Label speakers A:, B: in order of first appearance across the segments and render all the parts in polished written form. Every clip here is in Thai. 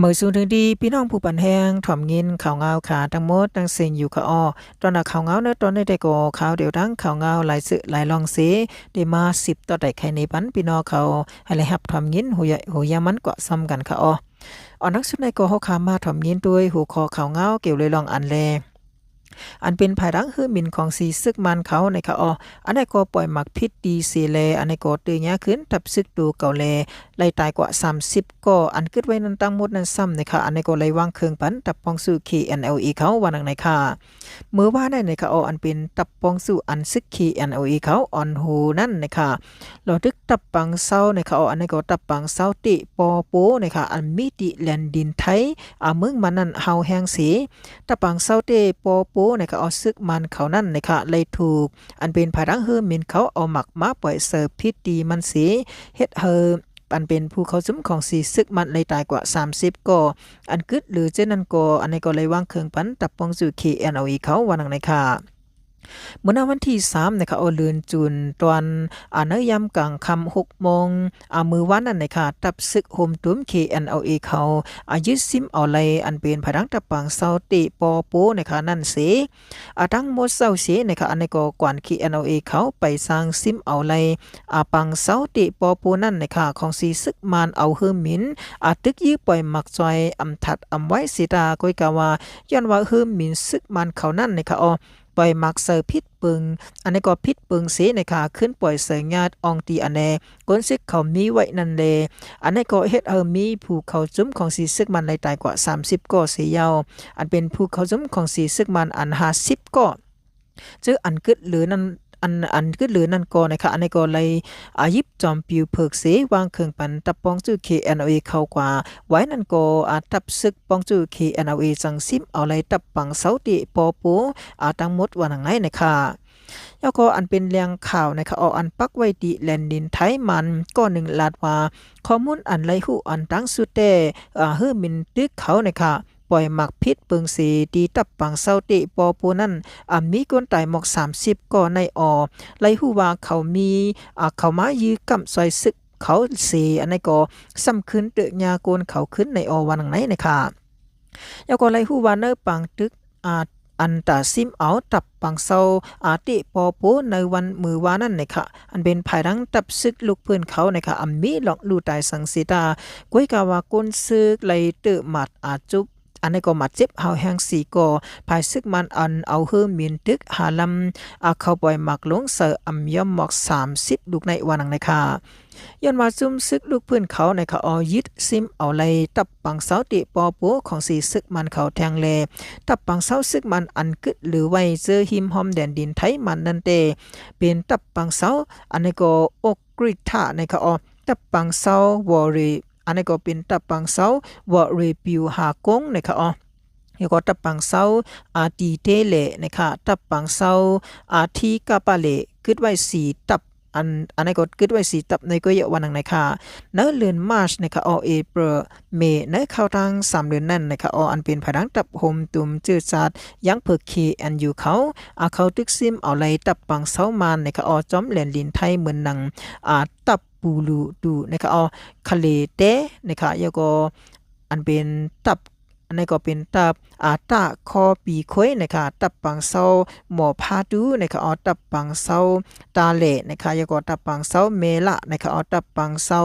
A: มือสูงถึงดีพี่น้องผู้ปันแห้งถ่อมยินข่าวเงาขาทั้งหมดทั้งเสียงอยู่ค่ะอ้อตอนน่ะข่าวเงาเนื้อตอนได้ก่อข่าวเดียวทั้งข่าวเงาหลายสื่อหลายลองเสได้มา10ต่อได้ใครในปันพี่น้องเขาให้เลยรับถ่อมยินหูใหญ่หูยามันก็ซ้ำกันค่ะอ้อนักสุดในก่อเฮาขามาถ่อมยินด้วยหัวคอข่าวเงาเกี่ยวเลยลองอันแลอันเป็นภายหลังฮื้อหมิ่นของสีซึกมันเขาในค่ะอันนี้ก็ปล่อยหมักพิษดีสีแลอันนี้ก็ตื้อยาขึ้นทับซึกดูเก่าแลไล่ตายกว่า30ก็อันกึดไว้นั้นตั้งหมดนั้นซ้ำในค่ะอันนี้ก็ไล่วางเครื่องปันตับปองสู่ KNLE เขาว่านังในค่ะมื้อว่าได้ในค่ะอันเป็นตับปองสู่อันซึก KNLE เขาอ่อนหูนั่นในค่ะเราทึกตับปังเซาในค่ะอันนี้ก็ตับปังเซาติปอโปในค่ะอันมีติแลนดินไทยเมืองมันนั้นเฮาแฮงสีตับปังเซาเตปอโปในค่ะซึกมันเขานั่นในค่ะเลยถูกอันเป็นภายหลังฮื้อหมิ่นเขาเอาหมักมาปล่อยเสิร์ฟพิษดีมันสีเฮ็ดอันเป็นผู้เข้าซุ้มของสีซึกมันเลยตายกว่า30ก็อันกึดหรือเจนั้นก็อันนี้ก็เลยวางเครื่องปันตับปองสู่ KNLE เขาว่านังในค่ะเมื่อวันที่3นะคะเลือนจุนตอนเนยามกลางค่ำ6โมงมื้อวันนั้นนะคะตับซึกโฮมตุ้ม KNLA เขายึดซิมเอาเลยอันเป็นผดังตับปังเซาติปอโปนะคะนั่นเสทั้งหมดเซาเสนะคะอันนี้ก็กวน KNLA เขาไปสร้างซิมเอาเลยปังเซาติปอโปนั่นนะคะของสีซึกมานเอาเฮือมินตึกยื้อปล่อยหมักจอยถัดไว้สิตาก้อยกาว่าย้อนว่าเฮือมินซึกมันเขานั่นนะคะปล่อยมักเซอร์พิษปึงอันนี้ก็พิษปึงเสในค่ะขึ้นปล่อยเสยญาติอองตีอันแนก้นซึกเขามีไว้นั่นเลอันนี้ก็เฮ็ดมีผู้เขาจุ้มของสีซึกมันเลยตายกว่า30ก็เสียยาวอันเป็นผู้เขาจุ้มของสีซึกมันอัน50ก็จื้ออันกึดหรือนั้นอันกึดหรือนั่นก็นะคะอันนี้ก็เลยยิบจอมปิวเพิกเสวางเครื่องปันตับปองจื้อ KNLA เข้ากว่าไว้นั่นก็ตับซึกปองจื้อ KNLA จังซิมเอาเลยตับปังเสาติปอปูทั้งหมดว่านังไงนะคะแล้วก็อันเป็นเรื่องข่าวนะคะอันปักไว้ดีแลนดินไทยมันก็1ลาดว่าข้อมูลอันไรหูอันตั้งสุดแต่ฮื้อมินตึกเขานะคะปล่อยหมักพิษเปิงสีดีตับปังเศร้าติปอปูนั่นมีคนตายหมอก30ก่อในไลหูว่าเขามีเขามายื้อกำซอยซึกเขาเสอันนี้ก็ซ้ำขึ้นเตยาโกนเขาขึ้นในวันไหนนะคะแล้วก็ไลหูว่าเนอปังตึกอันตาซิมเอาตับปังเซาติปอโปในวันมือวานั่นนะคะอันเป็นภายหลังตับซึกลูกเพื่อนเขานะคะมีหลอกลูตายสังสิตาก้อยกาวาก้นซึกไลเตอหมัดจุกอันนี้ก็มาเจ็บเฮาแห้งสีก็ภายซึกมันอันเอาเฮือมีนตึกหาลำเข้าปล่อยหมักลงเสอย่อมหมอก30ลูกในวันนังนะคะย้อนมาซุ่มซึกลูกเพื่อนเขาในเขายึดซิมเอาไลตับปังเสาติปอโปของสีซึกมันเขาแทงแลตับปังเสาซึกมันอันกึดหรือไว้เจอหิมหอมแดนดินไทยมันนั่นเตเป็นตับปังเสาอันนี้ก็อกกริธาในเขาตับปังเสาวอรีอันนี้ก็เป็นตับปังเซาวอรีปิวหากงนะคะแล้วก็ตับปังเซาตีเตเลนะคะตับปังเซาทีกาปาเลกึดไว้4ตับอันนี้ก็กึดไว้4ตับในก็เยอะวันนึงนะคะเนื้อเดือนมาร์ชนะคะเอเปรเมเนื้อเข้าทาง3เดือนนั่นนะคะอันเป็นผดังตับโฮมตุมจืดจัดยังเพิก KNU เขาตึกซิมเอาไลตับปังเซามันนะคะจอมแหลนลินไทยเหมือนนังตับปูลูดูนะคะคาเลเตนะคะแล้วก็อันเป็นตับอันนี้ก็เป็นตับตาคอปีค้อยนะคะตับปังเซาหมอพาดูนะคะตับปังเซาตาเล่นะคะแล้วก็ตับปังเซาเมละนะคะตับปังเซา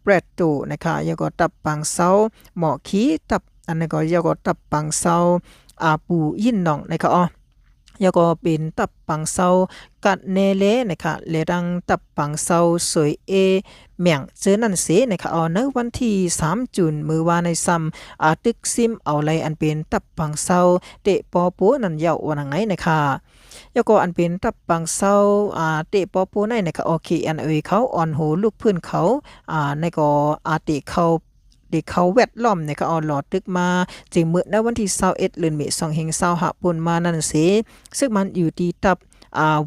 A: เปรตโตนะคะแล้วก็ตับปังเซาหมอขี้ตับอันนี้ก็แล้วก็ตับปังเซาปูยินหนองนะคะแล้วก็เป็นตับปังเซากัดเนเลนะคะเลดังตับปังเซาสวยเมียงเจอนั่นเสนะคะในวันที่3จุนมือวานในซ้ำตึกซิมเอาไลอันเป็นตับปังเซาเตะปอปูนั่นยาววันไหนนะคะแล้วก็อันเป็นตับปังเซาเตะปอปูในนะคะKNLA เขาอ่อนโหลูกเพื่อนเขาในก็เตะเขาแวดล้อมเนี่ยก็เอาหลอดตึกมาจึงเมื่อในวันที่21เดือนเมษายน25ปุ่นมานั่นสิซึ่งมันอยู่ที่ตับ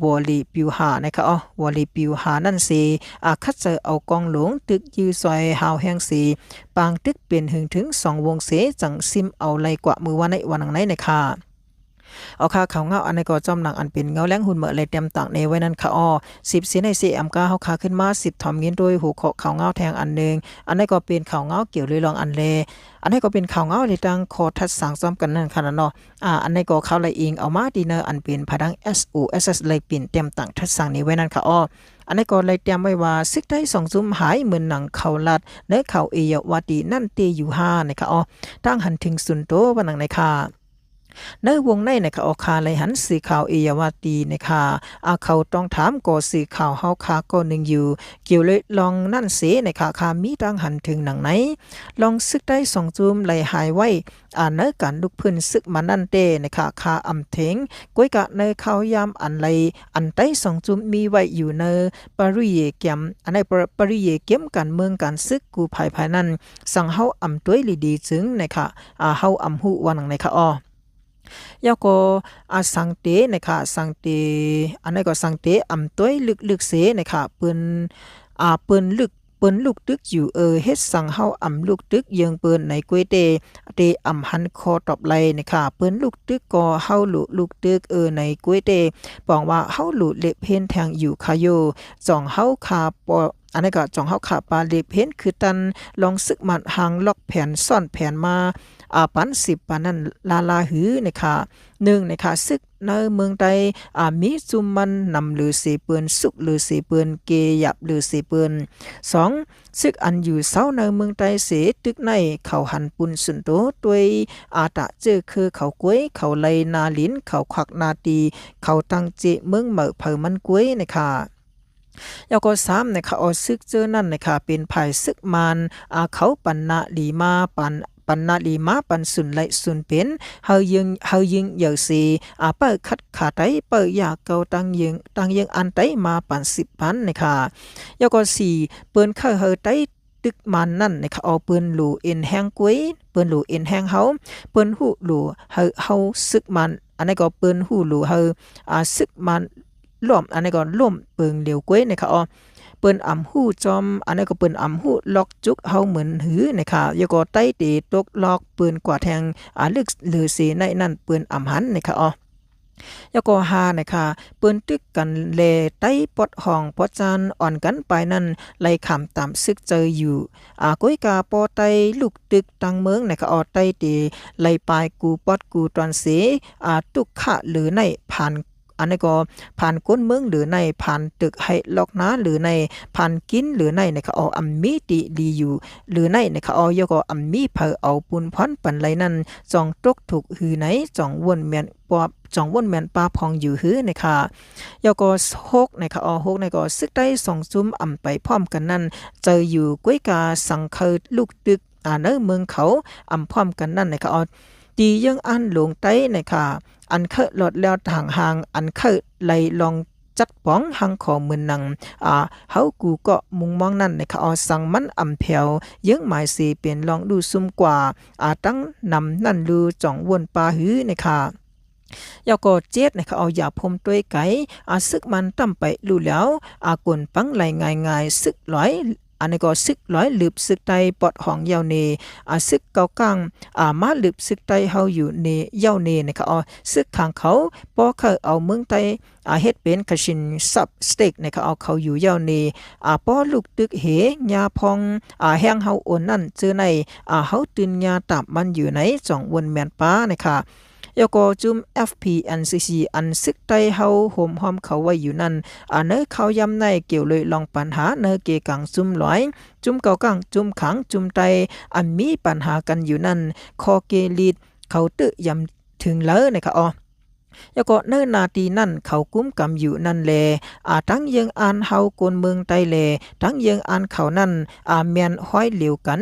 A: วอลีปิวหานะคะวอลีปิวหานั่นสิคัดเจอเอากองหลวงตึกยื้อซอยหาวแห่งสีปางตึกเป็นถึง2วงเสจังซิมเอาไลกว่ามือวันในวันไหนนะคะ เอาค่าเขาเงาอันนี้ก็จอมหนังอันเป็นเงาแรงหุ่นเหมือเลยเต็มต่างในไว้นั่นค่ะอ้อ10สิใน4 เฮาค่าขึ้นมา10ถอมเงินโดยหูเขาเงาแทงอันนึงอันนี้ก็เป็นเขาเงาเกี่ยวเลยลองอันเลอันนี้ก็เป็นเขาเงาที่ตั้งคอทัดสังซ้อมกันนั่นค่ะเนาะอันนี้ก็เขาเลยอิงเอามาดีเนอร์อันเป็นพดัง SOSS เลยเป็นเต็มต่างทัดสังนี้ไว้นั่นค่ะอ้ออันนี้ก็เลยเตรียมไว้ว่าซึกได้2ซุ่มหายเหมือนหนังเขาลัดเนื้อเขาเอยวาตีนั่นเตอยู่5นะคะอ้อตั้งหันถึงสุนโตวันหนังในค่ะในวงในนะคะออกคาเลยหันสีขาวเอยาวาตีนะคะเขาต้องถามก่อสีขาวเฮาคาก็หนึ่งอยู่เกี่ยวเลยลองนั่นเสนะคะคามีตั้งหันถึงหนังไหนลองซึกได้2จุ่มไหลหายไว้เนื้อการลุกพื้นซึกมานั่นเตนะคะคาอำเถงก้วยกะในเขายามอันไหลอันใต้2จุ่มมีไว้อยู่ในปริเยเกมอันในปริเยเกมการเมืองการซึกกูภายภายนั้นสั่งเฮาอำต้วยลีดีจึงนะคะเฮาอำหูวันหนังในค่ะอ้อยาก็สังเตนะคะสังเตอันนี้ก็สังเตอำต้วยลึกๆเสนะคะเปิ้นเปิ้นลึกเปิ้นลูกตึกอยู่เฮ็ดสั่งเฮาอำลูกตึกเยิงเปิ้นในก๋วยเตอำหันคอตอบไหลนะคะเปิ้นลูกตึกก็เฮาลูกตึกในก๋วยเตบอกว่าเฮาลูเล็บเพ่นแทงอยู่คาโยจ่องเฮาคาปออันนี้ก็จ่องเฮาขาปาเล็บเพ่นคือตันลองซึกมันหางล็อกแผ่นซ่อนแผ่นมาปัน10ปานนั้นลาหือนะคะ1นะคะซึกในเมืองใดมีจุมมันนำหรือเสเปืนสุกหรือเสเปืนเกยับหรือเสเปืน2ซึกอันอยู่เซาในเมืองใดเสตึกในเขาหันปุนสุนโตด้วยตะเจอคือเขากวยเขาไลนาลินเขาขวักนาตีเขาตั้งเจเมืองเหมอเผอมันกวยนะคะแล้วก็3นะคะซึกเจอนั่นนะคะเป็นภายซึกมันเขาปันนาลีมาปันนาลีมาปันสุนไลสุนเป็นเฮายิงเหยาสีเปิดคัดขาไตเปิดอยากเกาตั้งยิงอันไตมาปัน10พันนะคะแล้วก็4เปิ้นเข้าเฮาไตตึกมันนั่นนะคะเอาเปิ้นหลูเอ็นแห้งกุ้ยเปิ้นหลูเอ็นแห้งเฮาเปิ้นหูหลูเฮาซึกมันอันนี้ก็เปิ้นหูหลูเฮาซึกมันร่วมอันนี้ก็ร่วมเปิงเหลียวกุ้ยนะคะเปิ้นอำหู้จอมอันนี้ก็เปิ้นอำหู้ล็อกจุกเฮาเหมือนหือนะคะยก็ใต้ตีตกล็อกปืนกว่าแทงลึกหรือสีในนั่นเปิ้นอำหันนะคะยก็5นะคะเปิ้นตึกกันแลใต้ปอดห้องปอดจันอ่อนกันไปนั้นไล่คำตามซึกเจออยู่ก้อยกาปอไตลูกตึกตังเมืองนะคะใต้ตีไล่ปลายกูปอดกูตอนเสตุกขะหรือในผ่านอันนี้ก็ผ่านก้นเมืองหรือในผ่านตึกให้ลอกน้าหรือในผ่านกินหรือในนะคะอัมมีติดีอยู่หรือในนะคะยก็อัมมีเผอเอาปุนพรปันไหลนั้นจองตกถูกหือไหนจองวนเมียนปอบจองวนแมนปาพองอยู่หือนะคะยก็6นะคะ6ในก็ซึกได้2จุ้มอำไปพร้อมกันนั้นเจออยู่ก้วยกาสังเคยลูกตึกเนเมืองเขาอำพร้อมกันนั่นนะคะตียังอันหลวงไต้นะคะอันเคยหลดแล้วห่างอันเคยไหลลองจัดป้องหังขอมือนังเฮากูก็มุงมองนั่นนะคะสังมันอำแผ่วยังหมายสิเป็นลองดูซุ่มกว่าตั้งนำนั่นลือจ่องวนปาหือนะคะยาก็7นะคะอย่าพมต้วยไก่ซึกมันตั้มไปรู้แล้วกวนปังไหลง่ายๆซึกร้อยอันนี้ก็ซึกร้อยหลืบซึกไตปอดห้องยาวเนซึกเกากังมาหลืบซึกไตเฮาอยู่เนยาวเนนะคะซึกข้างเขาปอเขาเอาเมืองไตเฮ็ดเป็นคาชินซับสเต็กนะคะเขาอยู่ยาวเนปอลูกตึกเหยาพองแห้งเฮาโอนนั่นเจอในเฮาตื่นยาตับมันอยู่ไหนจ่องวนแมนป้านะคะยก็จุม FPNCC อันซึกไตเฮาโหมหอมเขาไว้อยู่นั่นเนื้อเขายำในเกี่ยวเลยลองปัญหาเนื้อเกกังจุมลอยจุมเกากังจุมขังจุมไตอันมีปัญหากันอยู่นั่นคอเกลีดเขาตึยำถึงเลยนะคะยก็เนิ่นนาทีนั่นเขากุ้มกำอยู่นั่นแลทั้งยังอ่านเฮากนเมืองไตแลทั้งยังอ่านเขานั่นเมียนห้อยเหลียวกัน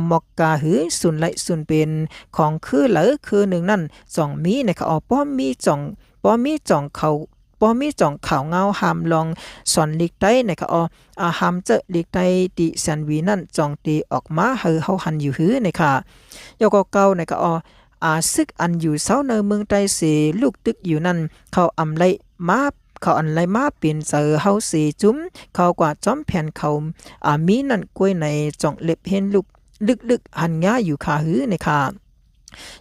A: หมอกกาหือสุนไหลสุนเป็นของคือเหลอคือหนึ่งนั่นจ่องมีนะคะป้อมมีจ่องเขาป้อมีจ่องข่าวเงาหามลองสอนลิกไตนะคะหามเจอลิกไตติแซนวีนั่นจ่องตีออกมาเฮาหันอยู่หือนะคะยก็เก่านะคะซึกอันอยู่เซาในเมืองไต้เสลูกตึกอยู่นั่นเขาอำไลมาเขาอันไลมาเปลี่ยนเจอเฮาเสจุ้มเขากว่าจอมแผ่นเขามีนั่นกล้วยในจ่องเล็บเห็นลูกลึกๆหันง่าอยู่ขาหือในค่ะ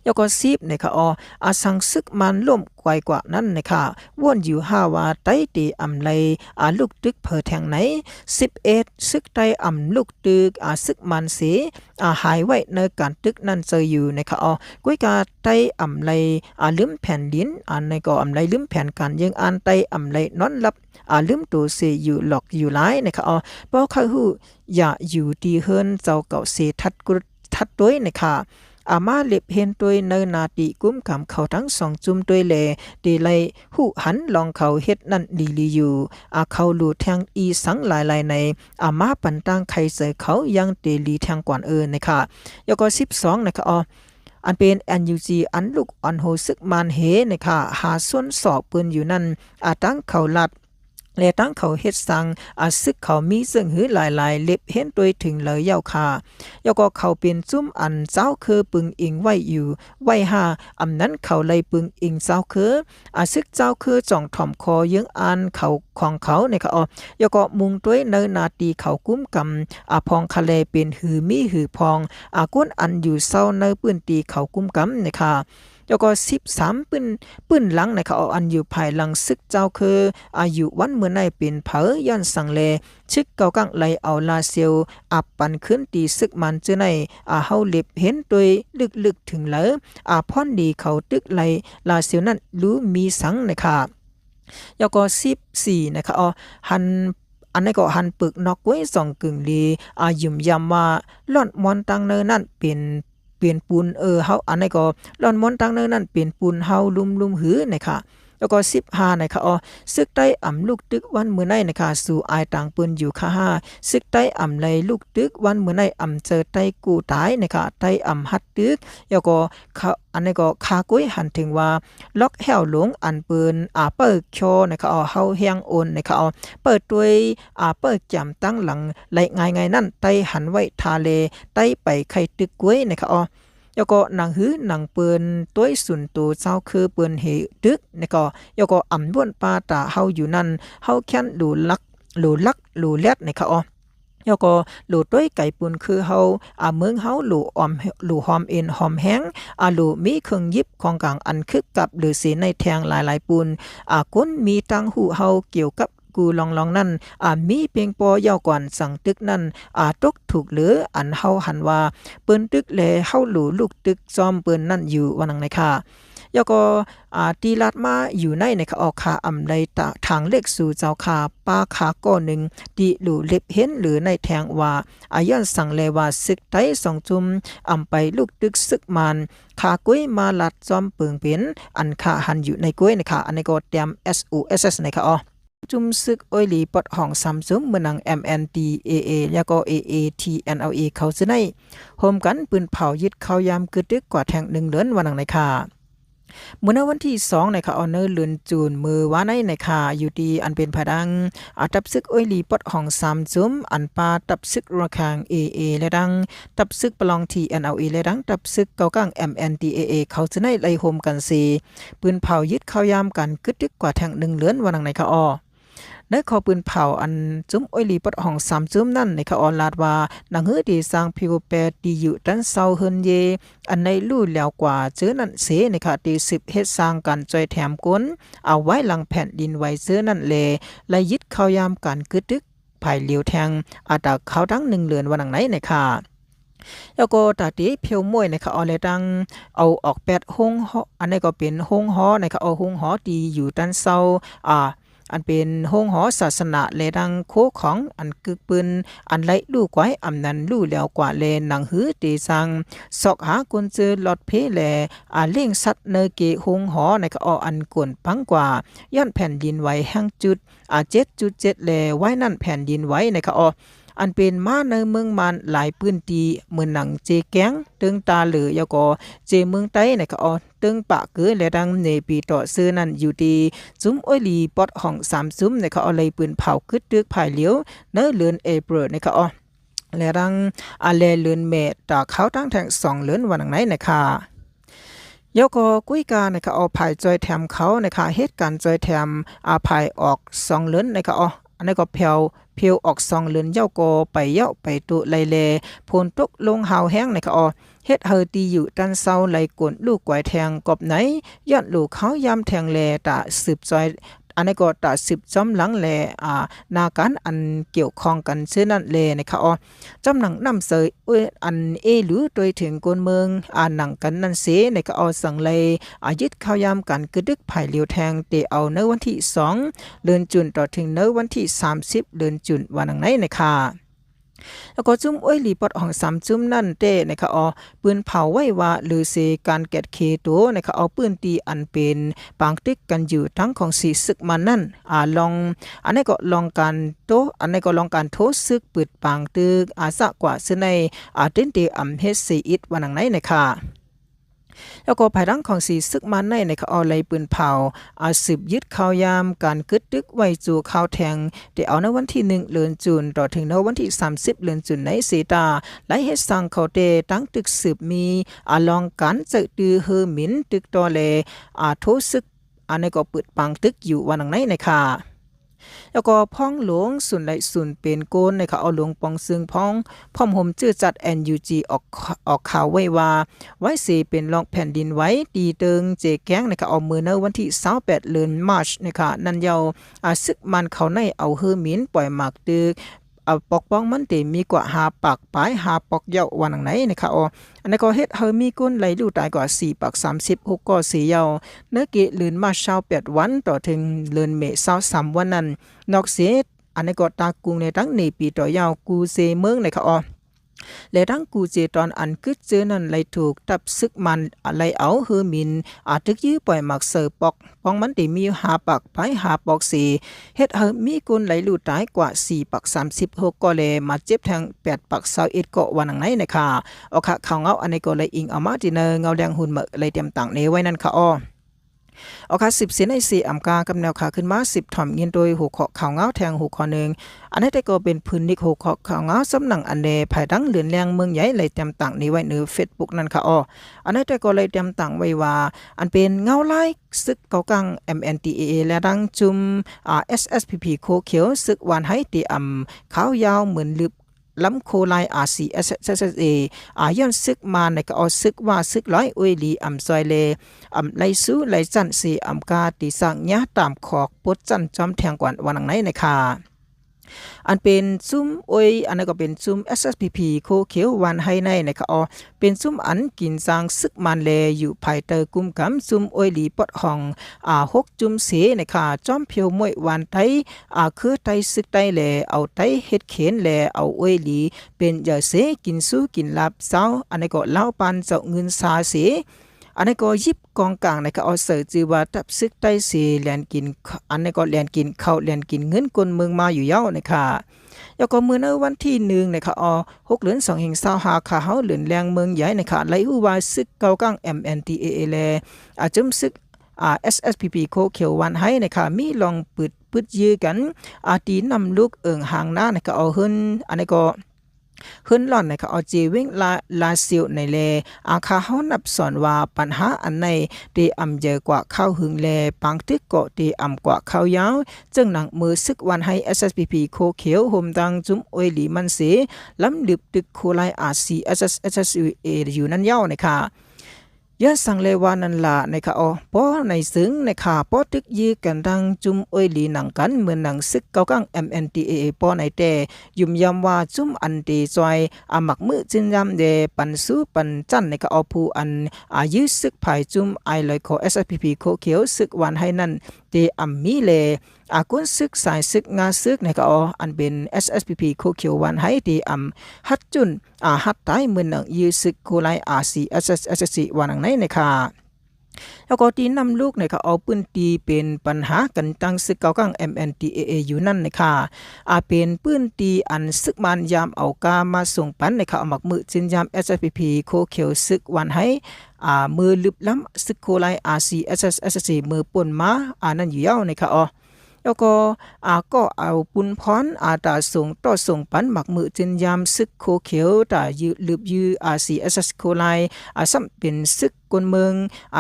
A: ยก็ซีบนะคะอาสังซึกมันล่มกวยกว่านั้นนะคะว่นอยู่5ว่าไตตีอำไลลูกตึกเผอแทงไหน11ซึกไตอำลูกตึกซึกมันเสหายไว้ในการตึกนั้นเจออยู่นะคะกวยกาไตอำไลลืมแผ่นดินในก็อำไลลืมแผ่นการยังอันไตอำไลนอนลับลืมตัวเสอยู่หลอกอยู่หลายนะคะเพราะเขาฮู้อย่าอยู่ดีเฮิรนเจ้าเก่าเสทัดกุทัดด้วยนะคะมาเล็บเห็นตัวเนนาติกุ้มกำเขาทั้งสองจุ่มตัวเลดีไลหูหันลองเขาเฮ็ดนั่นลีอยู่เขาหลูแทงอีสังหลายในมาปันตังไข่เสยเขายังเตลีแทงกวนนะคะยก็12นะคะอันเป็น NUG อันลูกอันโหซึกมันเฮนะคะหาส่วนสอบปืนอยู่นั่นตั้งเขาลัดและตั้งเขาเฮ็ดสังซึกเขามีซึ่งหือหลายๆเล็บเห็นตัวถึงเลยเย้าค่ะยก็เขาเป็นจุ้มอันเจ้าคือปึงอิงไว้อยู่ไว้อำนั้นเขาเลยปึงอิงเจ้าคือซึกเจ้าคือจ่องถ่อมคอยังอันเขาของเขาเนี่ยค่ะยก็มุงตัวเนนาตีเขากุ้มกำพองคะเลเป็นหือมีหือพองก้นอันอยู่เศร้าเนปืนตีเขากุ้มกำเนี่ยค่ะแล้วก็13ปืนหลังนะคะอันอยู่ภายหลังซึกเจ้าคืออายุวันเมื่อในเป็นเผอย้อนสังเลชึกเก่ากังไหลเอาลาเซียวปันขึ้นตีซึกมันเจอในเฮาเล็บเห็นตัวลึกถึงเหลอพ่อนดีเขาตึกไหลลาเซียวนั้นรู้มีสังนะคะแล้วก็14นะคะหันอันนี้ก็หันปึกนอกไว้2กึ่งลียุ่มยำว่าล่อนมอนตังเนนั่นเป็นปูนเฮาอันนี้ก็ล่อนมอนตังเนนั่นเป็นปูนเฮาลุ่มหือนะคะแล้วก็15นะคะซึกใต้ลูกตึกวันมื้อในนะคะสู่อายต่างปืนอยู่ค่ะซึกใต้ไลลูกตึกวันมื้อในเจอใต้กูตายนะคะใต้หัดตึกแล้วก็อันนี้ก็คากุ้ยหันถึงว่าล็อกแหวหลงอันปืนเปิดโชนะคะเฮาเฮียงโอนนะคะเปิดด้วยเปิดจำตั้งหลังไหลง่ายๆนั่นใต้หันไว้ทาเลใต้ไปไข่ตึกกุ้ยนะคะแล้วก็หนังหื้อหนังเปิ้นต้วยสุนตูเจ้าคือเปิ้นเฮดึกนี่ก็แล้วก็บ้วนปาตาเฮาอยู่นั่นเฮาแค้นหลูลักหลูแลดนี่ค่ะแล้วก็หลูต้วยไก่ปุนคือเฮาเมืองเฮาหลูหอมเอ็นหอมแห้งหลูมีเครื่องยิบของกลางอันคึกกับหรือสีในแทงหลายๆปุนก้นมีตังหูเฮาเกี่ยวกับกูลองนั่นมีเพียงปอยาวก่อนสั่งตึกนั่นตกถูกหรืออันเฮาหันว่าปืนตึกแลเฮาหลูลูกตึกจอมปืนนั่นอยู่ว่านังในค่ะยก็ตีลาดมาอยู่ในค่ะขาไดทางเล็กสู่เจ้าขาป้าขาก้อหนึ่งตีหลูเล็บเห็นหรือในแทงว่าย้อนสั่งเลว่าซึกไต2จุ่มไปลูกตึกซึกมันขากุ้ยมาลัดจอมเปิงเป็นอันขาหันอยู่ในกุ้ยนะคะอันนี้ก็เตรียม SOSS นะคะจุมซึกออยลีปอดห้องซัมซุงเมืองMNDAA แล้วก็ AATNLA เขาจะในโฮมกันปืนเผายึดเข้ายามกึดดึกกว่าแทง1เดือนวันนังในค่ะเมื่อวันที่2ในค่ะเนอร์เลือนจูนมือว่าในค่ะอยู่ดีอันเป็นผดังตับซึกออยลีปอดห้องซัมซุงอันปาตับซึกระคัง AA และดังตับซึกปลอง TNLA และดังตับซึกเกากัง MNDAA เขาจะในไล่โฮมกันซีปืนเผายึดเข้ายามกันกึดดึกกว่าแทง1เดือนวันนังในค่ะในขอปืนเผาอันจุ้มออยลีปดห้อง3จุ้มนั่นในขอลาดว่านังเฮือดีสร้างพิวแปดีอยู่ดันเศร้าเฮินเยอันในลู่แล้วกว่าเจอนั่นเสในค่ะตี10เฮ็ดสร้างกันจอยแถมก้นเอาไว้หลังแผ่นดินไว้เจอนั่นแลและยึดเข้ายามกันกึดดึกภายเหลียวแทงตาเขาทั้ง1เดือนวันไหนในค่ะแล้วก็ตาตีเพียวมวยนะคะเลยดังเอาออก8ห้องอันนี้ก็เป็นห้องหอนะคะห้องหอตีอยู่ดันเศร้าอันเป็นห้องหอศาสนาเลดังโคของอันกึกปืนอันไล่ลู่ไว้นั้นลู่แล้วกว่าเลหนังหือตีสังสอกหากุนเจอหลอดเพแลเล่งสัตว์เนเกห้องหอในก็อันกวนพังกว่าย้อนแผ่นดินไหวแห้งจุด7.7แลไว้นั่นแผ่นดินไหวในก็อันเป็นมาในเมืองมันหลายพื้นที่เมืองหนังเจแก้งตึงตาเหลือยก็เจเมืองใต้ในก็ตึงปะเกือและดังเนปีต่อซื้อนั่นอยู่ดีจุ้มอ้อยลีปอดห้อง3ซุ้มในก็เลยปืนเผาคึดตึกภายเหลียวเนื้อเลือนเอเปรในก็และดังเลเลือนเมตตาเขาตั้งแทง2เลือนวันไหนนะคะยก็กุ้ยกานะคะภายจอยแถมเขานะคะเหตุการณ์จอยแถมภายออก2เลือนนะคะอันนี้ก็เพียวออก2เลือนเย้าก็ไปเย้าไปตุไลเลพลตกลงหาวแห้งนะคะ เฮ็ดเฮอตีอยู่ตันเศร้าไหลกวนลูกกวยแทงกบไหนย้อนลูกเขายามแทงแลตะสืบซอยอันนี้ก็ตัดสิบจอมหลังแลนาการอันเกี่ยวข้องกันเช่นนั้นแลนะคะจำหนังนำเสยอันหรือโดยถึงกวนเมืองหนังกันนั่นเสในก็สังเลยยึดข้าวยามกันกระดึกไผ่เหลียวแทงเตเอาในวันที่2เดือนจุนต่อถึงในวันที่30เดือนจุนวันไหนนะคะแล้วก็จุ้มอ้อยหลีปอดของ3จุ้มนั่นเต้นะคะปืนเผาไว้ว่าหรือเสการแกะเคตัวนะคะปืนตีอันเป็นปางตึกกันอยู่ทั้งของสีศึกมันนั่นลองอันนี้ก็ลองการโตอันนี้ก็ลองการโทษซึกปืดปางตึกสะกว่าซึ่งในเต้นเตเฮ็ดซีอิดวันไหนนะคะแล้วก็ภายหลังของสีซึกมันในเขาเอาไหลปืนเผาสืบยึดข่าวยามการกึดดึกไว้จู่ข่าวแทงได้เอาในวันที่1เดือนจุนต่อถึงในวันที่30เดือนจุนในเสตาไหลเฮ็ดสังเขาเตตั้งตึกสืบมีลองการจะตือเฮอหมินตึกตอเลโทซึกอันนี้ก็เปิดปังตึกอยู่วันไหนนะคะแล้วก็พ้องหลวงส่วนใดส่วนเป็นโกนในเขาเอาหลวงปองซึ่งพ้องพร้อมห่มชื่อจัด NUG ออกข่าวไว้ว่าไว้เสเป็นรองแผ่นดินไว้ตีเติงเจแก้งในเขาเอามือในวันที่28เดือนมาร์ชนะคะนั่นยาวซึกมันเขาในเอาเฮอหมินปล่อยหมากตึกปอกป้องมันเตมีกว่า5ปากปลาย5ปอกเยาวันไหนนะคะอันนี้ก็เฮ็ดเฮามีก้นไหลลู่ตายกว่า4ปาก36ก็4เยาเนื้อเกะลื่นมา28วันต่อถึงเดือนเมษายน23วันนั้นนอกเสียอันนี้ก็ตากุงในตั้งในปีต่อยาวกูเซเมืองนะคะและทั้งกูเจตอนอันกึดเจอนั้นไหลถูกตับซึกมันไหลเอาเฮอมินตึกยื้อปล่อยหมักเสิร์ปอกป้องมันได้มี5ปักไป5ปอก4เฮ็ดเฮอมีกุนไหลลู่ตายกว่า4ปัก36ก็แลมาเจ็บแทง8ปัก21ก็วันไหนนะคะค่ะข่าวเงาอันนี้ก็เลยอิงเอามาที่เนเงาแดงหุ่นเหมะเลยเตรียมตั้งเนไว้นั่นค่ะ10เสียใน4อำกากับแนวขาขึ้นมา10ถ่อมยินโดยหัวข้อข่าวเงาแทงหัวข้อนึงอันนี้แต่ก็เป็นพื้นนิกหัวข้อข่าวเงาสำนักอันเดภายดังเหลือนแรงเมืองใหญ่เลยเตรียมตั้งนี้ไว้ใน Facebook นั่นค่ะอันนี้แต่ก็เลยเตรียมตั้งไว้ว่าอันเป็นเงาลายซึกเกากัง MNDAA และดังจุมSSPP โคเขียวซึกวันให้ตีขาวยาวเหมือนลึบลำโคไลRCSSAย้อนซึกมาในก็ซึกว่าซึกร้อยอุยลีซอยเลไลซูไลจันสีกาติสังญาตามขอกปดจันจอมแทงกว่าวันไหนนะคะอันเป็นซุ่มอวยอันนั้นก็เป็นซุ่ม SSPP โคเขียววันให้ในนะคะเป็นซุ่มอันกินสร้างซึกมันแลอยู่ภายใต้กุมกำซุ่มอวยหลีปอดห้อง6จุ่มเสนะคะจอมเพียวมวยวันไทยคือไทยซึกไทยแลเอาไทยเฮ็ดเข็นแลเอาอวยหลีเป็นอย่าเสกินสู้กินลับเศร้าอันนี้ก็เล่าปันเจ้าเงินซาเสอันนี้ก็ยิบกองกลางในก็เสิร์จือว่าตับซึกใต้เสแลนกินอันนี้ก็แลนกินข้าวแลนกินเงินกลเมืองมาอยู่เย้านะคะแล้วก็มื้อในวันที่1นะคะ6เดือน2แห่ง25ค่ะเฮาเหลือนแรงเมืองใหญ่นะคะไหลฮู้ว่าซึกเก่ากลาง MNDAA แลจุ่มซึกSSPP โคเขียววันให้นะคะมีลองปึดยื้อกันตีนำลูกเอิงหางหน้านะคะขึ้นอันนี้ก็ขึ้นหล่อนนะคะจีเวงลาซิลในเลคาเฮานับสอนว่าปัญหาอันในตีเยอะกว่าข้าวหึงแลปังตึกเกาะตีกว่าข้าวยาวจึงหนังมือซึกวันให้ SSPP โคเขียวโฮมดังจุ้มอวยหลีมันเสลำดึบตึกโคไลRCSSA อยู่นั่นเย้านะคะยะสังเลวานันละนะคะปอในซึ้งนะคะปอตึกยีกันดังจุมอวยหลีหนังกันเหมือนหนังซึกเก่ากัง MNDAA ปอในแต่ยุ่มยำว่าจุมอันตีจอยหมักมือจินยำเดปันสู้ปันจันนะคะผู้อันยื้อซึกภายจุมไอเลยขอ SSPP โคเขียวซึกวันให้นั่นเตมีเลกุนซึกสายซึกงาซึกนะคะอันเป็น SSPP โคเขียววันให้เตฮัดจุนฮัดตายเหมือนหนังยื้อซึกโคไลRCSSA วันไหนนะคะแล้วก็ตีนำลูกนะคะปืนตีเป็นปัญหากันตั้งซึกเก่ากัง MNDAA อยู่นั่นนะคะเป็นปืนตีอันซึกมันยามเอากามาส่งปันนะคะหมักมือจินยาม SSPP โคเขียวซึกวันให้มือลึบล้ำซึกโคไลRCSSA มือป่นมานั่นอยู่เย้านะคะแล้วก็ก็เอาปุนพรตาส่งต่อส่งปันหมักมือจินยามซึกโคเขียวตายืลืบยืRCSS โคไลซ้ำเป็นซึกกนเมือง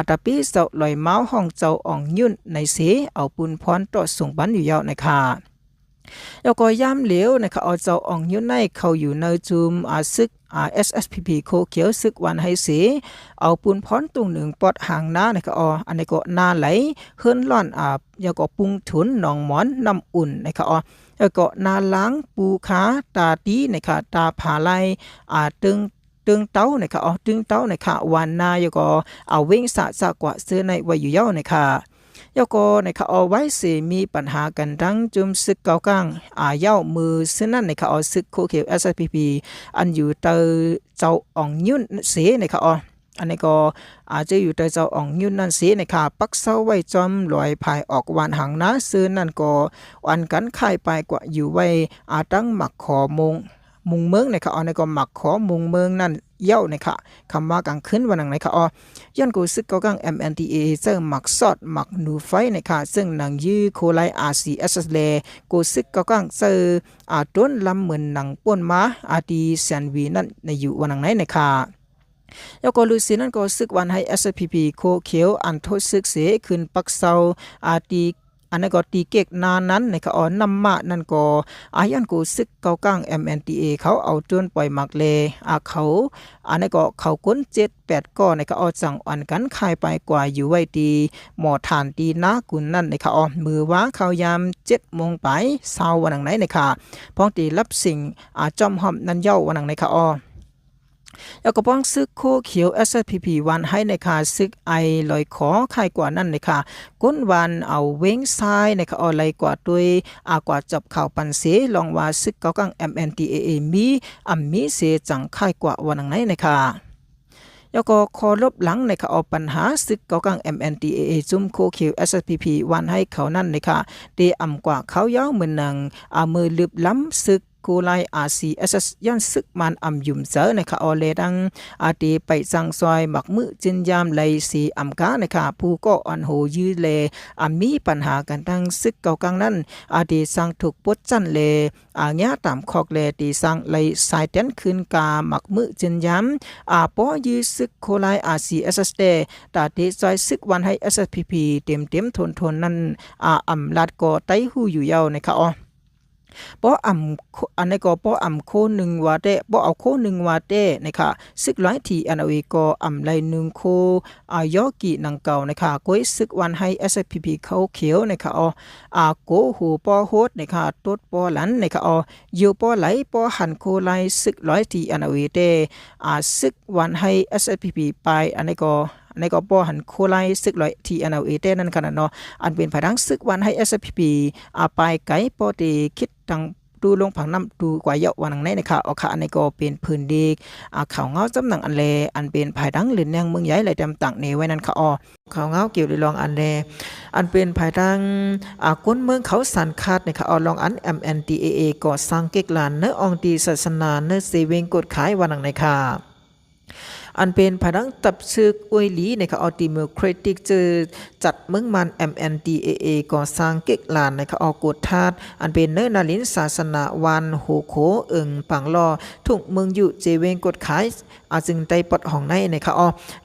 A: ตาปีเจ้าลอยเมาห้องเจ้าอ่องยุ่นในเสเอาปุนพรต่อส่งปันอยู่ยาวนะคะ แล้วก็ย่ำเหลวนะคะเอาเจ้าอ่องยุ่นในเขาอยู่ในจุมซึกSSPP โคเขียวซึกวันให้เสียเอาปูนพ้อนตุงหนึ่งปอดหางน้านะคะอันนี้ก็นาไหลเฮิรนล่อนแล้วก็ปุงถุนหนองหมอนน้ำอุ่นนะคะแล้วก็นาล้างปูขาตาตีนะคะตาผาไลตึงเต้านะคะตึงเต้านะคะวันนาแล้วก็เอาเว้งสะกว่าซื้อในวัยอยู่เย้านะคะยก็นะคะเอาไว้สิมีปัญหากันดังจุมซึกเกากลางเย้ามือซึ่งนั่นนะคะซึกโคเขียว SSPP อันอยู่เตอเจ้าอ่องยุ่นเสนะคะอันนี้ก็อาจจะอยู่แต่เจ้าอ่องยุ่นนั่นเสียนะคะปักเสาไว้จอมลอยภายออกวันหังนะซื้อนั่นก็วันกันค่ายไปกว่าอยู่ไว้ตั้งหมักขอมุงเมืองนะคะในก็หมักขอมุงเมืองนั่นเย้านะคะคำว่ากลางคืนวันนั้นนะคะย้อนกูซึกเกากลาง MNDAA เจอหมักซอดหมักหนูไฟนะคะซึ่งนางยื้อโคไล RCSS เลกูซึกเกากลางเจอต้นลำเหมือนหนังป่นมาดีแซนวีนั่นในอยู่วันนั้นนะคะแล้วก็ลูซีนั่นก็ซึกวันให้ SPP โคเขียวอันโทษซึกเสขึ้นปักเซาตีอันนั้นก็ตีเก็กนานนั้นในเขานำมานั่นก็ยันกูซึกเกากลาง MNDAA เขาเอาจนปล่อยหมักเลเขาอันนั้นก็เขาก้น7-8ก็ในเขาจังอันกันคายไปกว่าอยู่ไว้ตีหมอฐานตีนากุนนั่นในเขามือว้าเขายาม7 โมงไปเช้าวันไหนในค่ะพ้องตีรับสิ่งจอมหอมนั่นเย้าวันไหนในเขาแล้วก็ป้องซึกโคเขียว SPP วันให้ในค่ะซึกไอลอยขอใครกว่านั่นเลยค่ะก้นวันเอาเว้งซ้ายในค่ะอะไรกว่าด้วยกว่าจับข่าวปันเสลองว่าซึกเกากัง MNDAA มีเสจังใครกว่าวันไหนในค่ะแล้วก็ขอลบหลังในค่ะปัญหาซึกเกากัง MNDAA จุมโคเขียว SPP วันให้เขานั่นในค่ะได้กว่าเขายาวเหมือนหนังมือลึบล้ำซึกกูไลRCSS ย้อนซึกมันยุ่มเจอนะคะเลดังตีไปจังซอยหมักมือจินยามไลสีกานะคะผู้ก็อันโหยื้อเลมีปัญหากันตั้งซึกเก่ากลางนั้นตีสังถูกปดจันเลเงี้ยตามคอกเลตีสังไลสายเต้นคืนกาหมักมือจินยามป้อยื้อซึกโคไลRCSS เดตาตีซอยซึกวันให้ SSPP เต็มทนนั่นลาดก็ไต้หูอยู่ยาวนะคะป้ออันนี้ก็ป้อโคหนึ่งว่าเต้ป้อเอาโคหนึ่งว่าเต้นะคะซึก100ทีอันเอาก็ไลหนึ่งโคยอกีนังเก่านะคะก้อยซึกวันให้ SPP เขาเขียวนะคะโกหูป้อโฮดนะคะตดป้อหลันนะคะอยู่ป้อไหลป้อหันโคไลซึก100ทีอันเอาเต้ซึกวันให้ SPP ไปอันนี้ก็ป้อหันโคไลซึก100ทีอันเอาเต้นั่นขนาดเนาะอันเป็นภายดังซึกวันให้ SPP ไปไกลป้อตีคิดตังดูลงผังน้ำดูกว่าเยาวันนังในนะคะค่ะอันนี้ก็เป็นพื้นดีข่าวเงาจำหนังอันเลอันเป็นภายดังหรือแนงเมืองใหญ่ไหลจำต่างในไว้นั่นค่ะข่าวเงาเกี่ยวกับลองอันเลอันเป็นภายดังก้นเมืองเขาสันคาดนะคะลองอัน MNDAA ก็สร้างเก็กลานเนื้อองตีศาสนาเนื้อเซเวงกดขายวันนังในค่ะอันเป็นภายดังตับซึกอวยลีนะคะดิโมแครติกจะจัดเมืองมัน MNDAA ก่อสร้างเก็กลานนะคะกดทาดอันเป็นเนื้อนาลินศาสนาวันโหโขปังลอถูกเมืองอยู่เจเวงกดขายจึงได้ปลดห้องในนะคะ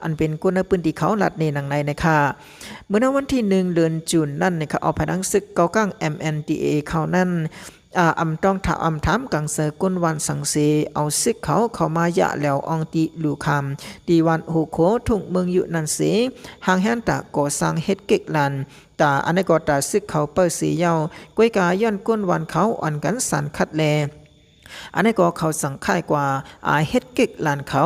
A: อันเป็นกุนปืนที่เขาลัดในหนังในนะคะเมื่อวันที่1 เดือนจุนนั่นนะคะภายดังซึกเกากัง MNDAA เขานั่นต้องถามกังเสือกุนวันสังเสเอาซึกเขามายะแล้วอองติลูคำตีวันโหโคถุงเมืองอยู่นั่นเสหางแฮนตะก่อสร้างเฮ็ดเก็กลันตาอันนี้ก็ตาซึกเขาเปิดสีเยาก้วยกาย้อนกุนวันเขาอ่อนกันสันคัดแลอันนี้ก็เขาสั่งค่ายกว่าเฮ็ดเก็กลานเขา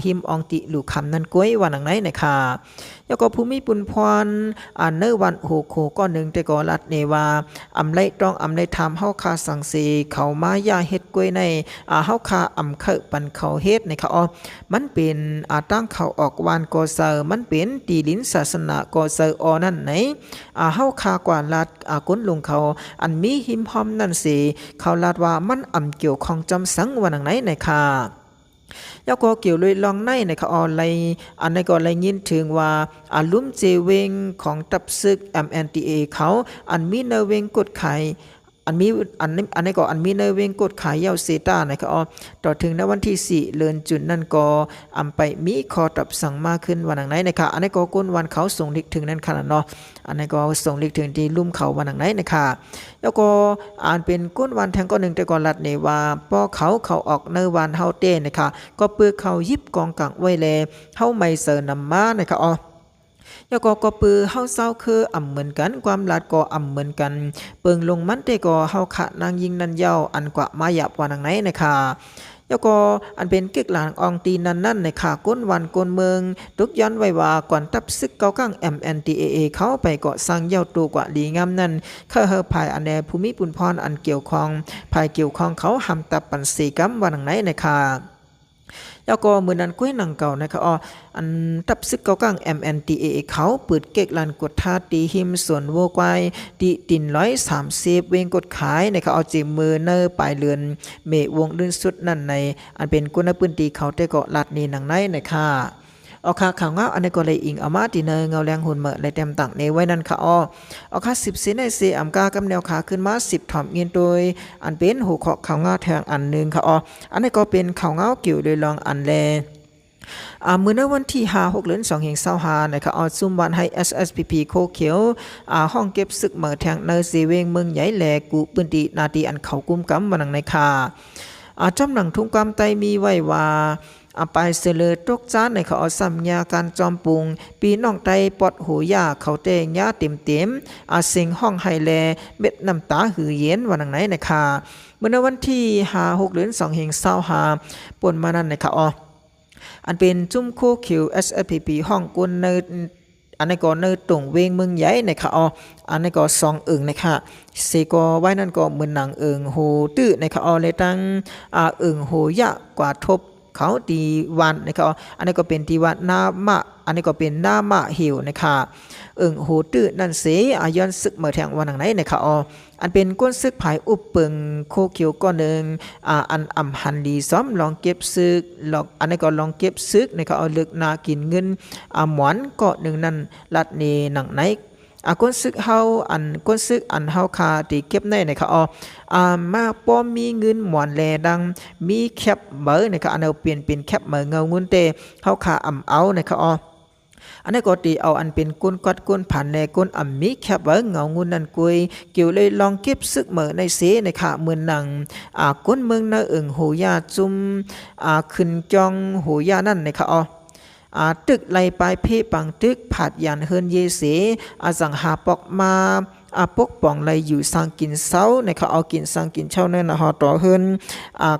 A: หิมอองติลูกคำนั้นก้วยวันหนังไหนนะคะแล้วก็ภูมิปุนพรเนื้อวันโหโคก็หนึ่งแต่ก็ลัดเนว่าไลต้องไลทำเฮาคาสังสีเขามายาเฮ็ดก้วยในเฮาคาเข้าปันเขาเฮ็ดนะคะมันเป็นตั้งเขาออกวานก็เซอร์มันเป็นตีลิ้นศาสนาก็เซอร์นั่นไหนเฮาคากว่าลัดก้นลงเขาอันมีหิมพอมนั่นสิเขาลัดว่ามันเกี่ยวของจำสังวันไหนนะคะแล้วก็เกี่ยวเลยลองในนะคะอันนี้ก็เลยยินถึงว่าลุ่มเจเวงของตับซึก MNDAA เขาอันมีเนเวงกดไข่ อันมีอันนี้ก็อันมีในเวงกดขายเยาเซตานะครับอ๋อต่อถึงในวันที่4เดือนจุนนั่นก็อำไปมีขอตับสั่งมาขึ้นวันไหนนะคะอันนี้ก็ก้นวันเขาส่งลิกถึงนั่นขนาดเนาะอันนี้ก็ส่งลิกถึงที่ลุ่มเขาวันไหนนะคะแล้วก็อ่านเป็นก้นวันแทงก็หนึ่งแต่ก่อนลัดเนี่ยว่าพอเขาออกในวันเฮาเต้นะคะก็เปื้อเขายิบกองกังไว้แลเฮาไม่เสนำมานะคะอ๋อยก็ปือเฮาเศร้าคือเหมือนกันความลาดก็เหมือนกันเปิงลงมันเตก็เฮาขะนางยิงนันเย้าอันกว่ามาหยับว่านังไหนนะคะแล้วก็อันเป็นเกิกหลางอองตีนั่นในขาก้นวันก้นเมืองทุกย้อนไว้ว่าก่อนตับซึกเกากั้ง MNTAA เขาไปเกาะสร้างเย้าตัวกว่าดีงามนั่นเคยเฮอภายอันแนภูมิปุนพรอันเกี่ยวข้องภายเกี่ยวข้องเขาหำตับปันสีกัมว่านังไหนนะคะแล้วก็มือนั้นกุ้ยหนังเก่านะคะอ๋ออันตับซึกเก่ากัง MNTAA เขาเปิดเก็กลันกดท่าตีหิมส่วนโวกวายตีติน130เวงกดขายนะคะเอาจีมือเนอปลายเรือนเมวงลื่นสุดนั่นในอันเป็นกุนปืนตีเขาแต่ก็ลัดนี่หนังในนะคะเอาค่ะข่าวเงาอันนี้ก็เลยอิงเอามาตีเนเงาแรงหุ่นเมื่อเลยเต็มตังในไว้นั่นค่ะอ๋อเอาค่ะ10สิในเสอัมกากำแนวขาขึ้นมา10ถ่อมเงินโดยอันเป็นหัวข้อข่าวเงาแทงอันนึงค่ะอ๋ออันนี้ก็เป็นข่าวเงาเกี่ยวโดยลองอันแลมื้อในวันที่5-6เดือน2เฮง25นะคะเอาซุ่มวันให้ SSPP โคเขียวห้องเก็บศึกเหมือแทงเนเซเวงเมืองใหญ่แหลกูปืนตีนาทีอันเขากุมกำวันนังในค่ะจอมหนังทุ่งกำไตมีไว้ว่าไปเสลอตกจานในเขาเอาสัมญาการจอมปุงปีน้องไตปอดหูยาเขาเตงยาเต็มสิงห้องไฮแลเม็ดน้ำตาหือเย็นวันไหนนะคะเมื่อวันที่5-6เดือน2เฮง25ป่นมานั้นนะคะอันเป็นจุ่มโคคิว SFPP ห้องกุนในอันนี้ก็ในตรงเวงเมืองใหญ่นะคะอันนี้ก็2อึ่งนะคะเสก็ไว้นั่นก็เหมือนหนังอึ่งโหตื้อนะคะเลยตั้งอึ่งโหยะกว่าทบเขาตีวันนะคะอันนี้ก็เป็นตีวันนามะอันนี้ก็เป็นนามะหิวนะคะโหตื้อนั่นเสย้อนศึกเมื่อแทงวันไหนนะคะอันเป็นก้นซึกภายอุปเปิงโคเขียวก้อนหนึ่งอันหันดีซ้อมลองเก็บซึกลองอันนี้ก็ลองเก็บซึกนะคะเอาเลือกนากินเงินหมอนก็หนึ่งนั่นลัดเนหนังไหนก้นซึกเฮาก้นซึกเฮาคาตีเก็บในนะคะมาป้อมมีเงินหมอนแลดังมีแคบเบอร์นะคะอันเอาเปลี่ยนเป็นแคบเบอร์เงาเงินเตเฮาคาเอานะคะอันนี้ก็ตีเอาอันเป็นก้นกัดก้นผ่านในก้นมีแคบเบอร์เงาเงินนั่นกุยเกี่ยวเลยลองเก็บซึกเหมือในเสนะคะเมืองหนังก้นเมืองนาหูยาจุมขึ้นจองหูยานั่นนะคะตึกไล่ปลายเพปังตึกผาดยันเฮินเยเสสังหาปอกมาปกป้องไล่อยู่สังกินเสานะคะเอากินสังกินเช่านั่นนะฮะต่อเฮิน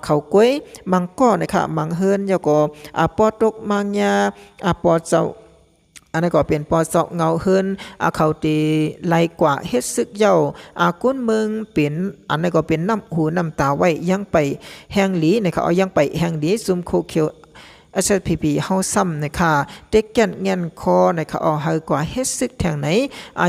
A: เขาก้วยมังก้อนะคะมังเฮินยาก็ปอตกมังยาปอเจ้าอันนี้ก็เป็นปอสอกเงาเฮินเขาตีไล่กว่าเฮ็ดซึกเย้าก้นเมืองเป็นอันนี้ก็เป็นน้ำหูน้ำตาไว้ยังไปแห่งหลีนะคะเอายังไปแห่งหลีซุมโคเขียวSPP เฮาซ้ำนะคะเด็กแก่นเงินคอนะคะเฮากว่าเฮ็ดซึกแทงไหน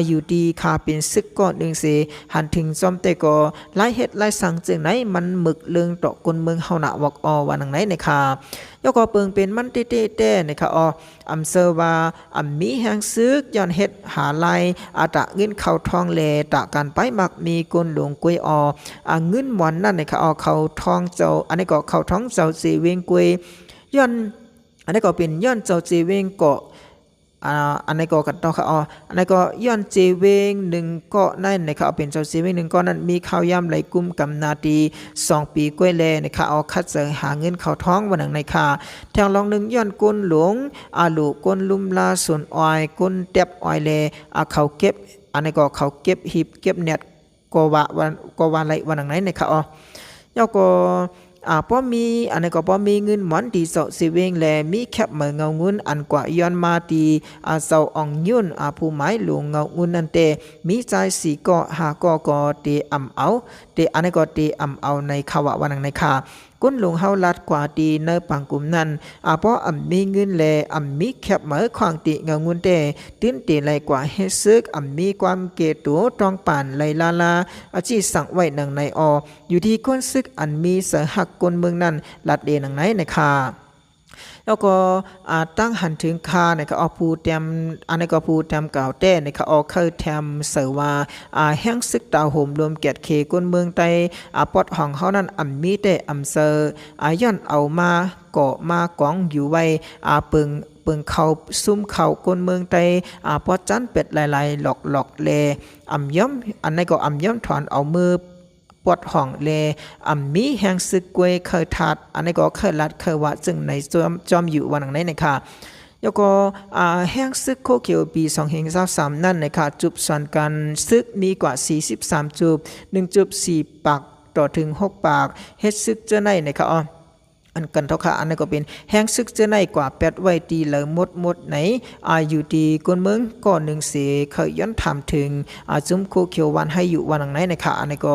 A: อยู่ดีค่ะเป็นซึกก้อนนึงสิหันถึงจอมแต่ก็หลายเฮ็ดหลายสั่งจึงไหนมันหมึกเลืองตอกคนเมืองเฮาน่ะวอกว่านังไหนนะคะยก็เปิงเป็นมันเต้ๆนะคะเซอร์ว่ามีแห่งซึกย้อนเฮ็ดหาลายตะเงินเข้าทองแลตะการไปมักมีกลหลวงกวยเงินหมอนนั่นนะคะเข้าทองเจ้าอันนี้ก็เข้าทองเจ้าสิเวงกวยย้อนอันนี้ก็เป็นย้อนเจ้าเจเวงเกาะอันนี้ก็กันต่อค่ะอันนี้ก็ย้อนเจเวงหนึ่งเกาะนั่นนะคะเป็นเจ้าเจเวงหนึ่งเกาะนั้นมีข้าวยำไหลกุมกำนาตี2 ปีกล้วยแลนะคะคัดเสอหาเงินเข้าท้องวันหนังในค่ะแทงลองหนึ่งย้อนก้นหลวงลูกก้นลุมลาส่วนอ้อยก้นเต็บอ้อยแลเขาเก็บอันนี้ก็เขาเก็บหีบเก็บเน็ตก็ว่าไหลวันหนังไหนนะคะแล้วก็ป้อมีอันนี้ก็ป้อมีเงินหมอนตีเสาสิเวงแลมีแคบเหมือเงาเงินอันกว่าย้อนมาตีเสาอ่องยุ่นผู้หมายหลวงเงาเงินนั่นเตมีใจสีก็5ก็ตีเอาตีอันนี้ก็ตีเอาในขวะวันในค่ะก้นหลวงเฮาลัดกว่าตีเนปังกลุ่มนั้นเพราะมีเงินแลมีแคบเหมือขวางตีเงาเงินเตตื้นตีไหลกว่าเฮ็ดซึกมีความเกตัวตองป่านไหลลาจีสั่งไว้หนังในอยู่ที่ก้นซึกอันมีเสหักก้นเมืองนั้นลัดเดนังไหนนะคะย แล้วก็ตั้งหันถึงคาในก็เอาผู้เตรียมอันนี้ก็ผู้เตรียมกล่าวแต่ในก็เอาเคยแถมเสว่าแห้งซึกดาวโหมรวมเกียรติเคก้นเมืองไต้ปอดห้องเฮานั้นมีแต่เซอย้อนเอามาเกาะมากองอยู่ไว้ปึงเขาซุ่มเขาก้นเมืองไต้ปอดจันเป็ดหลายๆหลอกแลย่อมอันนี้ก็ย่อมถอนเอามือปวดห้องเลมีแห่งซึกกวยเคยทัดอันนี้ก็เคยลัดเคยว่าจึงในจอมอยู่วันไหนนะคะแล้วก็แห่งซึกโคเขียวปี2023นั่นนะคะจุบส่วนกันซึกมีกว่า43จุบ1.4 ปากต่อถึง6 ปากเฮ็ดซึกเจอในนะคะอันกันเท่าค่ะอันนี้ก็เป็นแห้งซึกเจอในกว่า8ไว้ตีเหลหมดไหนอยู่ดีก้นเมืองก่อนหนึ่งเสเคยย้อนถามถึงจุ้มโคเขียววันให้อยู่วันไหนนะคะอันนี้ก็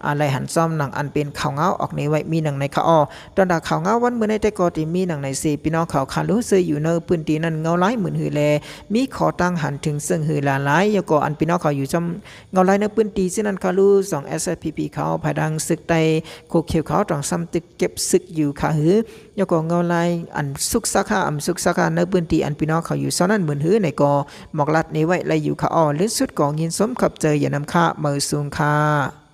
A: อะไรหันซ่อมหนังอันเป็นข่าวเงาออกในไว้มีหนังในค่ะตอนดาข่าวเงาวันเมื่อในแต่ก็ที่มีหนังในเสพี่น้องเขาคารู้ซื้ออยู่ในพื้นที่นั้นเงาหลายหมื่นหือแลมีขอตั้งหันถึงซึ่งหือหลายแล้วก็อันพี่น้องเขาอยู่จำเงาหลายในพื้นที่ซึ่งนั้นคารู้2 SPP เขาภายดังศึกใต้โคเขียวเขาต้องซ้ำตึกเก็บศึกอยู่ค่ะหือยก็เงาลายอันสุกสาขาสุกสาขาในพื้นที่อันพี่น้องเขาอยู่ซ้อนนั้นเหมือนหื้อในก็หมอกลัดในไว้ไล่อยู่ค่ะลิ้นสุดกองยินสมขับเจออย่านำค่ามือสูงค่ะ